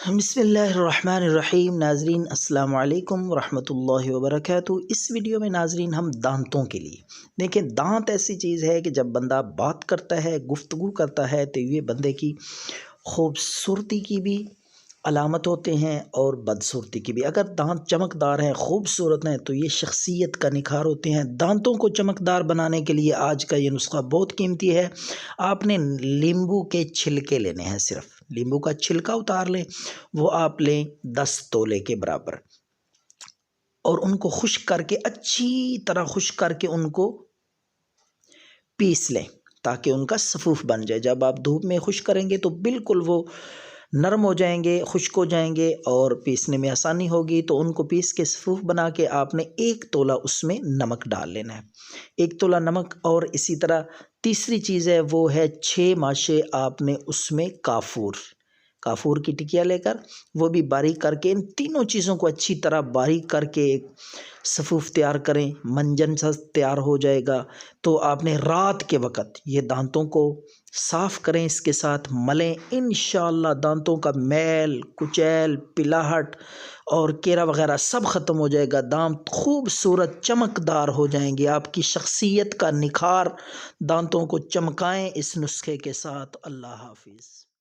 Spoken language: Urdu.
بسم اللہ الرحمن الرحیم۔ ناظرین السلام علیکم ورحمۃ اللہ وبرکاتہ۔ اس ویڈیو میں ناظرین ہم دانتوں کے لیے دیکھیں، دانت ایسی چیز ہے کہ جب بندہ بات کرتا ہے، گفتگو کرتا ہے، تو یہ بندے کی خوبصورتی کی بھی علامت ہوتے ہیں اور بدصورتی کی بھی۔ اگر دانت چمکدار ہیں، خوبصورت ہیں، تو یہ شخصیت کا نکھار ہوتے ہیں۔ دانتوں کو چمکدار بنانے کے لیے آج کا یہ نسخہ بہت قیمتی ہے۔ آپ نے لیمبو کے چھلکے لینے ہیں، صرف لیمبو کا چھلکا اتار لیں، وہ آپ لیں 10 تولے کے برابر، اور ان کو خشک کر کے، اچھی طرح خشک کر کے ان کو پیس لیں تاکہ ان کا صفوف بن جائے۔ جب آپ دھوپ میں خشک کریں گے تو بالکل وہ نرم ہو جائیں گے، خشک ہو جائیں گے اور پیسنے میں آسانی ہوگی۔ تو ان کو پیس کے صفوف بنا کے آپ نے 1 تولہ اس میں نمک ڈال لینا ہے، 1 تولہ نمک۔ اور اسی طرح تیسری چیز ہے، وہ ہے 6 ماشے آپ نے اس میں کافور کی ٹکیا لے کر وہ بھی باریک کر کے، ان تینوں چیزوں کو اچھی طرح باریک کر کے ایک صفوف تیار کریں، منجن سا تیار ہو جائے گا۔ تو آپ نے رات کے وقت یہ دانتوں کو صاف کریں، اس کے ساتھ ملیں، انشاءاللہ دانتوں کا میل کچیل پلاہٹ اور کیرا وغیرہ سب ختم ہو جائے گا۔ دانت خوبصورت چمکدار ہو جائیں گے۔ آپ کی شخصیت کا نکھار، دانتوں کو چمکائیں اس نسخے کے ساتھ۔ اللہ حافظ۔